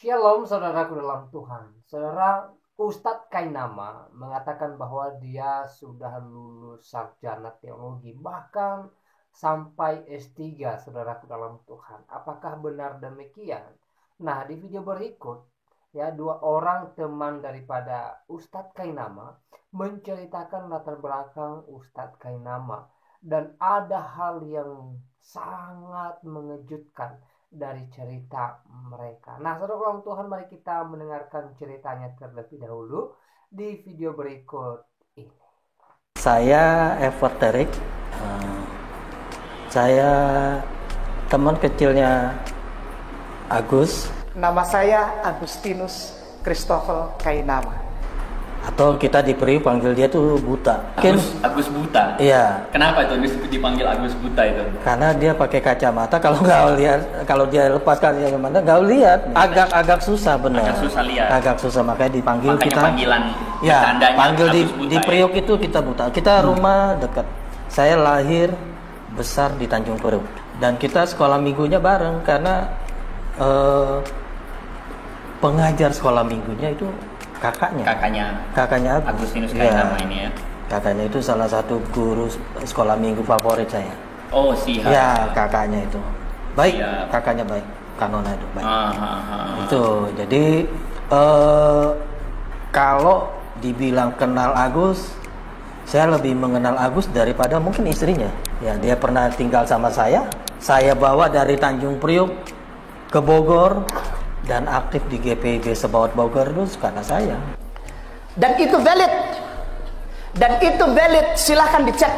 Shalom saudaraku dalam Tuhan. Saudara, Ustadz Kainama mengatakan bahwa dia sudah lulus sarjana teologi, bahkan sampai S3, saudaraku dalam Tuhan. Apakah benar demikian? Nah, di video berikut ya, dua orang teman daripada Ustadz Kainama menceritakan latar belakang Ustadz Kainama, dan ada hal yang sangat mengejutkan dari cerita mereka. Nah, saudara orang Tuhan, mari kita mendengarkan ceritanya terlebih dahulu di video berikut ini. Saya Evert Terik. Saya teman kecilnya Agus. Nama saya Agustinus Christopher Kainama. Atau kita di Priuk panggil dia tuh Buta. Agus Buta. Iya. Kenapa itu dipanggil Agus Buta itu? Karena dia pakai kacamata. Kalau nggak lihat, kalau dia lepas kacamata nggak lihat. Agak susah benar. Agak susah lihat. Agak susah, makanya dipanggil. Makanya kita. Panggilan. Ya. Panggil di Priuk ya? itu kita Buta. Kita rumah dekat. Saya lahir besar di Tanjung Priuk dan kita sekolah minggunya bareng karena pengajar sekolah minggunya itu kakaknya Agustinus Kainama ini ya. Kakaknya itu salah satu guru sekolah minggu favorit saya. Oh, siap. Ya, kakaknya itu baik. Siap. Kakaknya baik, Kanona itu baik. Itu jadi kalau dibilang kenal Agus, saya lebih mengenal Agus daripada mungkin istrinya. Ya, dia pernah tinggal sama saya bawa dari Tanjung Priuk ke Bogor, dan aktif di GPIB Sebaot Bogor itu karena saya. Dan itu valid, silahkan dicek.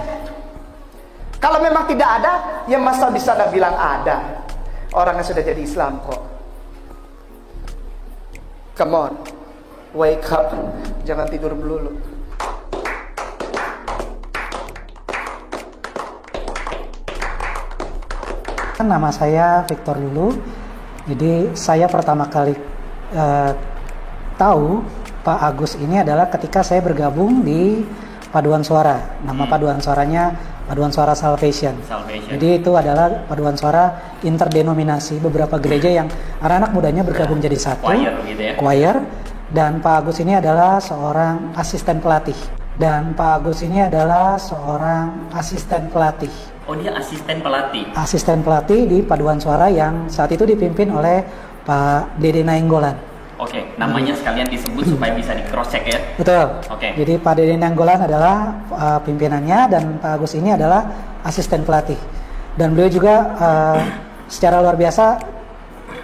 Kalau memang tidak ada, ya masa bisa Anda bilang ada. Orangnya sudah jadi Islam kok. Come on, wake up, jangan tidur melulu. Nama saya Victor Lulu. Jadi saya pertama kali tahu Pak Agus ini adalah ketika saya bergabung di Paduan Suara. Nama Paduan Suaranya Paduan Suara Salvation. Jadi itu adalah paduan suara interdenominasi, beberapa gereja yang anak-anak mudanya bergabung jadi satu. Choir gitu ya. Choir. Dan Pak Agus ini adalah seorang asisten pelatih. Oh, dia asisten pelatih. Asisten pelatih di Paduan Suara yang saat itu dipimpin oleh Pak Dede Nainggolan. Oke, namanya sekalian disebut supaya bisa di cross check ya. Betul. Oke. Jadi Pak Dede Nainggolan adalah pimpinannya dan Pak Agus ini adalah asisten pelatih. Dan beliau juga secara luar biasa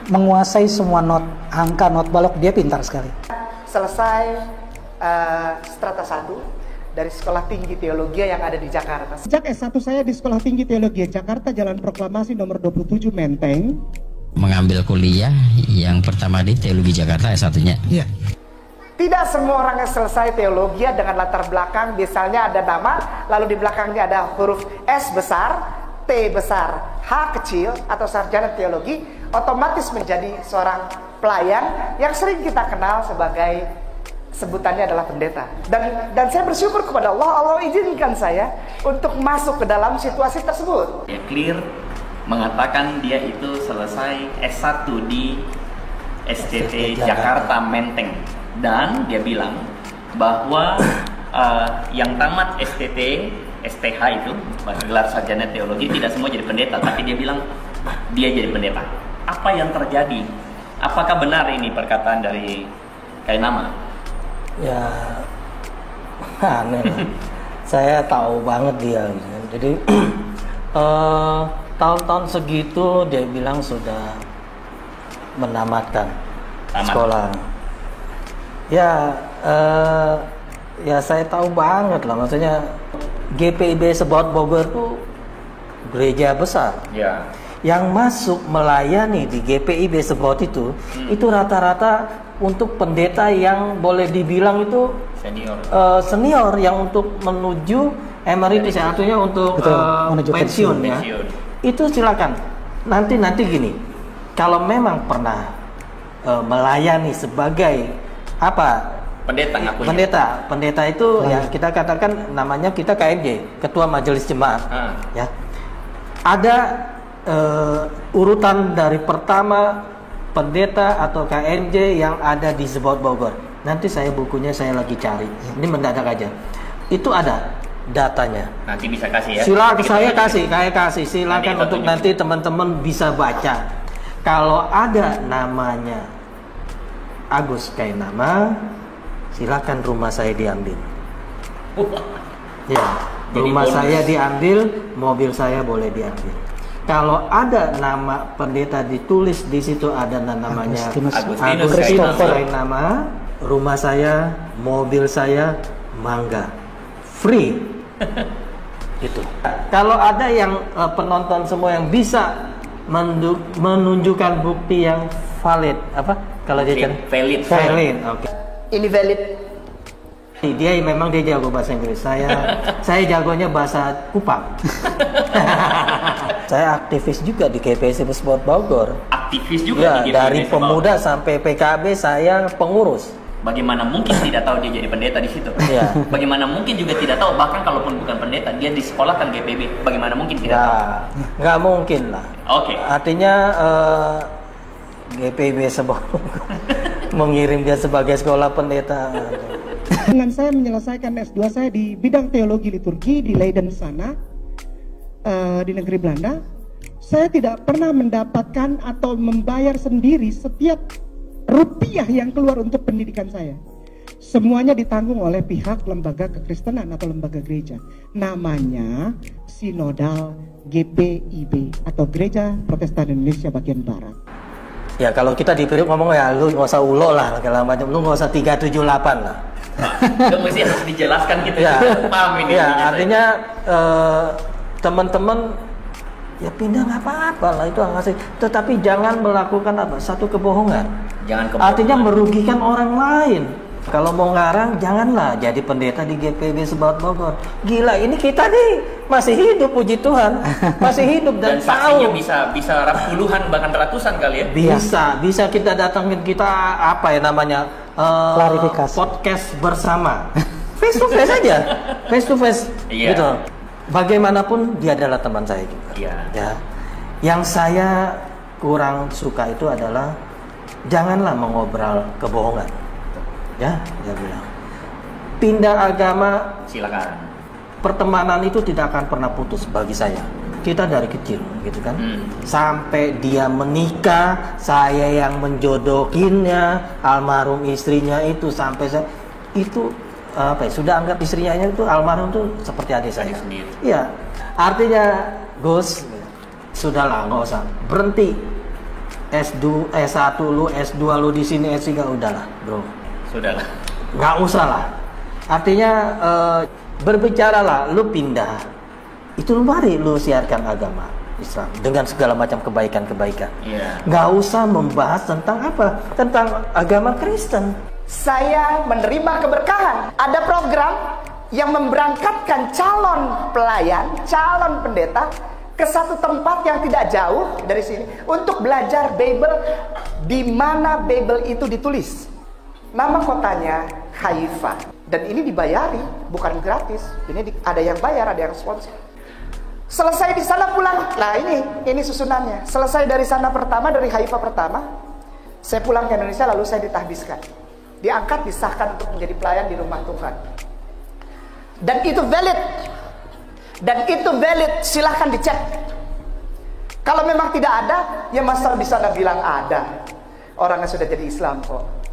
menguasai semua angka not balok, dia pintar sekali. Selesai strata 1 dari Sekolah Tinggi Teologi yang ada di Jakarta. Sejak S1 saya di Sekolah Tinggi Teologi Jakarta, Jalan Proklamasi nomor 27 Menteng. Mengambil kuliah yang pertama di Teologi Jakarta S1-nya. Iya. Tidak semua orang yang selesai teologi dengan latar belakang, misalnya ada nama, lalu di belakangnya ada huruf S besar, T besar, H kecil, atau sarjana teologi, otomatis menjadi seorang pelayan yang sering kita kenal sebagai sebutannya adalah pendeta. Dan saya bersyukur kepada Allah izinkan saya untuk masuk ke dalam situasi tersebut. Dia clear mengatakan dia itu selesai S1 di STT Jakarta Menteng, dan dia bilang bahwa yang tamat STT STH itu gelar sarjana teologi tidak semua jadi pendeta, tapi dia bilang dia jadi pendeta. Apa yang terjadi? Apakah benar ini perkataan dari Kainama? Ya aneh. Saya tahu banget dia gitu. Jadi tahun-tahun segitu dia bilang sudah menamatkan sekolah. Ya saya tahu banget lah, maksudnya GPIB Sebaot Bogor itu gereja besar. Ya. Yang masuk melayani di GPIB Sebaot itu rata-rata untuk pendeta yang boleh dibilang itu senior yang untuk menuju emeritus, artinya untuk pensiun ya. Itu silakan. Nanti gini, kalau memang pernah melayani sebagai pendeta itu ya kita katakan namanya kita KMJ, Ketua Majelis Jemaat. Ya. Ada urutan dari pertama pendeta atau KNJ yang ada di Zebot Bogor. Nanti bukunya saya lagi cari. Ini mendadak aja. Itu ada datanya. Nanti bisa kasih ya. Silakan saya kasih. Silakan untuk nanti teman-teman bisa baca. Kalau ada namanya Agus Kainama, silakan rumah saya diambil. Ya, rumah saya diambil, mobil saya boleh diambil. Kalau ada nama pendeta ditulis di situ ada namanya Agustinus Kainama, rumah saya, mobil saya, mangga, free. Itu. Kalau ada yang penonton semua yang bisa menunjukkan bukti yang valid, apa? Kalau dia kan valid. Oke. Ini valid. Dia jago bahasa Inggris. Saya jagonya bahasa Kupang. Saya aktivis juga di GPI Sport Bogor. Aktivis juga ya, di GPI dari pemuda sampai PKB saya pengurus. Bagaimana mungkin tidak tahu dia jadi pendeta di situ? Ya. Bagaimana mungkin juga tidak tahu, bahkan kalaupun bukan pendeta dia disekolahkan GPB, bagaimana mungkin tidak tahu? Nggak mungkin lah. Oke. Artinya GPB mengirim dia sebagai sekolah pendeta. Dengan saya menyelesaikan S2 saya di bidang teologi liturgi di Leiden sana, di negeri Belanda, saya tidak pernah mendapatkan atau membayar sendiri setiap rupiah yang keluar untuk pendidikan saya. Semuanya ditanggung oleh pihak lembaga kekristenan atau lembaga gereja. Namanya Sinodal GPIB atau Gereja Protestan Indonesia Bagian Barat. Ya kalau kita di periuk ngomong ya lu nggak usah ulo lah segala macam, lu nggak usah 378 lah. Itu mesti harus dijelaskan gitu ya. Paham ini. Ya artinya teman-teman ya pindah nggak apa-apa lah, itu ngasih. Tetapi jangan melakukan satu kebohongan. Artinya merugikan orang lain. Kalau mau ngarang janganlah jadi pendeta di GPB Sebaut Bogor. Gila, ini kita nih masih hidup, puji Tuhan. Masih hidup dan tahu. bisa puluhan bahkan ratusan kali ya. Bisa kita datangin kita klarifikasi podcast bersama. Face to face aja. Face to face. Iya. Gitu. Bagaimanapun dia adalah teman saya juga. Iya. Ya. Yang saya kurang suka itu adalah janganlah mengobrol kebohongan. Ya, dia bilang. Pindah agama, silakan. Pertemanan itu tidak akan pernah putus bagi saya. Kita dari kecil, gitu kan. Sampai dia menikah, saya yang menjodohinnya, almarhum istrinya itu sampai saya itu sudah anggap istrinya itu almarhum itu seperti adik saya sendiri. Iya. Artinya, Gus, sudahlah, nggak usah berhenti. S1 lu, S2 lu di sini, S3 udahlah, bro. Sudahlah. Nggak usah lah. Artinya berbicaralah, lu pindah. Itu mari lu siarkan agama Islam dengan segala macam kebaikan-kebaikan. Nggak usah membahas tentang tentang agama Kristen. Saya menerima keberkahan. Ada program yang memberangkatkan calon pelayan, calon pendeta ke satu tempat yang tidak jauh dari sini untuk belajar Bible di mana Bible itu ditulis. Nama kotanya Haifa, dan ini dibayari, bukan gratis. Ini ada yang bayar, ada yang sponsor. Selesai di sana pulang. Nah ini susunannya. Selesai dari sana pertama, dari Haifa pertama, saya pulang ke Indonesia, lalu saya ditahbiskan. Diangkat, disahkan untuk menjadi pelayan di rumah Tuhan. Dan itu valid. Silahkan dicek. Kalau memang tidak ada, ya masa di sana bilang ada. Orangnya sudah jadi Islam kok.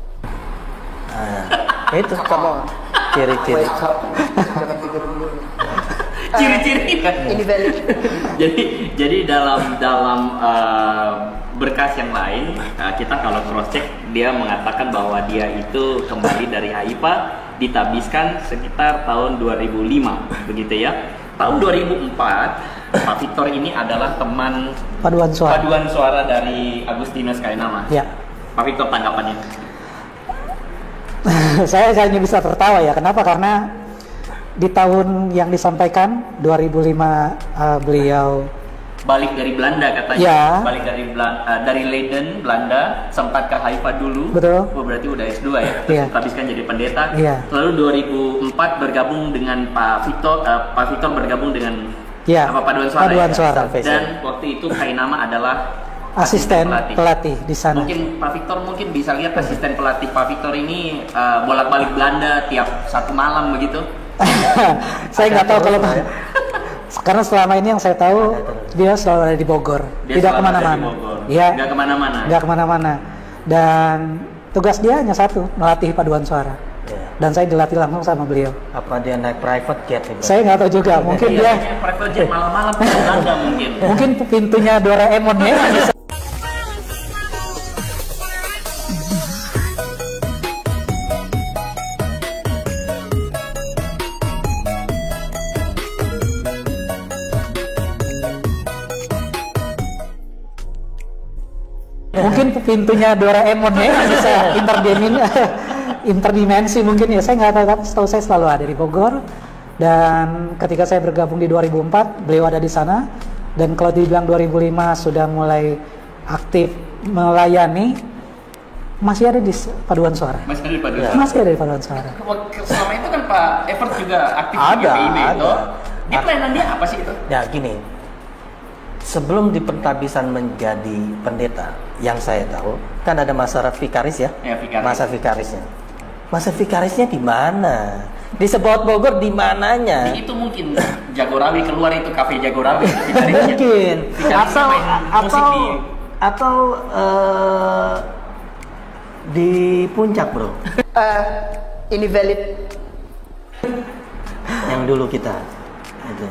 Itu kamu ciri-ciri. Ciri-ciri. Ini valid. Jadi dalam berkas yang lain, kita kalau cross check dia mengatakan bahwa dia itu kembali dari Haifa, ditabiskan sekitar tahun 2005, begitu ya. Tahun 2004, Pak Victor ini adalah teman paduan suara dari Agustinus Kainama. Ya. Pak Victor, tanggapannya? Saya hanya bisa tertawa ya. Kenapa? Karena di tahun yang disampaikan 2005 beliau balik dari Belanda katanya. Ya. Balik dari Leiden, Belanda, sempat ke Haifa dulu. Betul. Berarti udah S2 ya. Iya. Habiskan jadi pendeta. Iya. Lalu 2004 bergabung dengan Pak Victor bergabung dengan ya, Paduan Suara. Paduan Suara. Dan waktu itu Kainama adalah asisten pelatih di sana. Mungkin Pak Victor mungkin bisa lihat asisten pelatih Pak Victor ini bolak-balik Belanda tiap satu malam begitu. Saya nggak tahu kalau karena selama ini yang saya tahu dia selalu ada di Bogor, tidak kemana-mana. Iya. Nggak kemana-mana. Nggak kemana-mana. Dan tugas dia hanya satu, melatih paduan suara. Dan saya dilatih langsung sama beliau. Apa dia naik private jet? Saya nggak tahu juga. Mungkin dia private jet malam-malam ke Belanda mungkin. Mungkin pintunya Doraemon ya. Mungkin pintunya Doraemon ya, bisa interdimensi mungkin ya, saya nggak tahu, tapi setahu saya selalu ada di Bogor. Dan ketika saya bergabung di 2004 beliau ada di sana, dan kalau dibilang 2005 sudah mulai aktif melayani, masih ada di paduan suara. Masih ada di paduan suara. Masih ada di paduan suara. Selama itu kan Pak Evert juga aktif di GPIB itu. Dia pelayanan dia apa sih itu? Ya gini, sebelum di pentabisan menjadi pendeta, yang saya tahu kan ada masa vikaris ya, vikaris. Masa vikarisnya. Masa vikarisnya di mana? Di Sebot Bogor di mananya? Di itu mungkin Jagorawi keluar itu kafe Jagorawi. Mungkin. Atau di puncak bro. Ini valid. Yang dulu kita. Itu.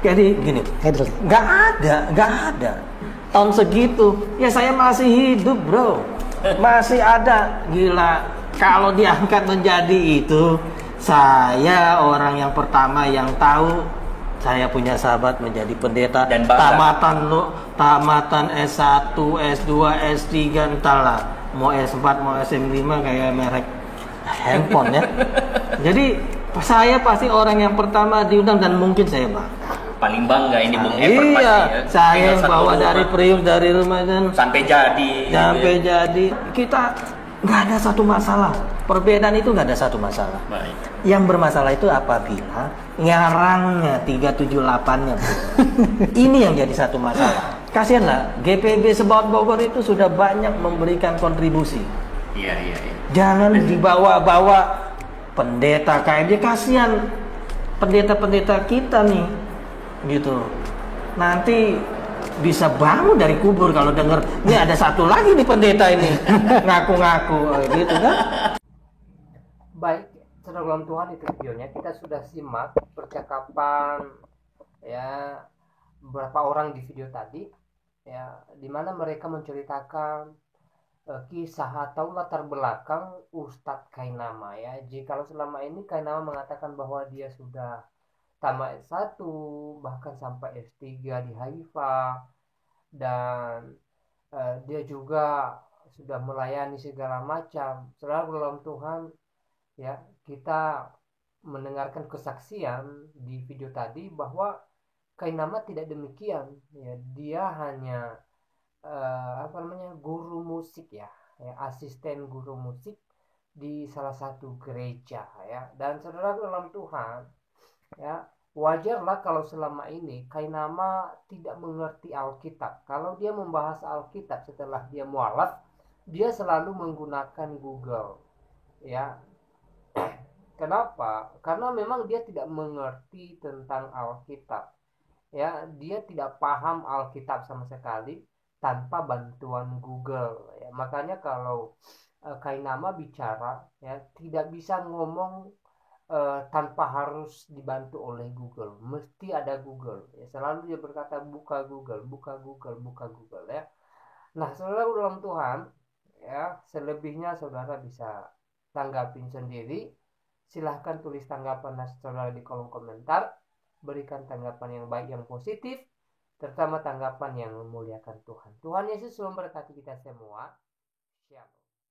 Jadi gini, nggak ada. Tahun segitu, ya saya masih hidup bro, masih ada. Gila, kalau diangkat menjadi itu, saya orang yang pertama yang tahu. Saya punya sahabat menjadi pendeta dan tamatan S1, S2, S3 entahlah, mau S4 mau SM5 kayak merek handphone ya. Jadi saya pasti orang yang pertama diundang dan mungkin saya bangga. Paling bangga ini Bung Evert pasti ya. Saya yang bawa dari Priuk dari rumah dan sampai jadi. Kita nggak ada satu masalah. Perbedaan itu nggak ada satu masalah. Baik. Yang bermasalah itu apabila ngarangnya 378-nya. Ini yang jadi satu masalah. Kasihanlah GPIB Sebot Bogor itu sudah banyak memberikan kontribusi. Iya. Jangan dibawa-bawa pendeta KMJ, kasihan pendeta-pendeta kita nih. Gitu. Nanti bisa bangun dari kubur kalau dengar ini ada satu lagi nih pendeta ini ngaku-ngaku gitu kan. Baik, saudara Tuhan, itu videonya kita sudah simak percakapan ya beberapa orang di video tadi ya, dimana mereka menceritakan kisah atau latar belakang Ustadz Kainama ya. Jikalau selama ini Kainama mengatakan bahwa dia sudah tamat S1 bahkan sampai S3 di Haifa, dan dia juga sudah melayani segala macam. Saudara dalam Tuhan ya, kita mendengarkan kesaksian di video tadi bahwa Kainama tidak demikian ya. Dia hanya guru musik ya, asisten guru musik di salah satu gereja ya. Dan saudara dalam Tuhan ya, wajarlah kalau selama ini Kainama tidak mengerti Alkitab. Kalau dia membahas Alkitab setelah dia mualaf, dia selalu menggunakan Google ya. Kenapa? Karena memang dia tidak mengerti tentang Alkitab ya. Dia tidak paham Alkitab sama sekali tanpa bantuan Google ya. Makanya kalau Kainama bicara ya, tidak bisa ngomong tanpa harus dibantu oleh Google. Mesti ada Google ya. Selalu dia berkata buka Google ya. Nah, saudara dalam Tuhan ya, selebihnya saudara bisa tanggapin sendiri. Silahkan tulis tanggapan saudara di kolom komentar. Berikan tanggapan yang baik, yang positif, terutama tanggapan yang memuliakan Tuhan. Tuhan Yesus memberkati kita semua. Shalom.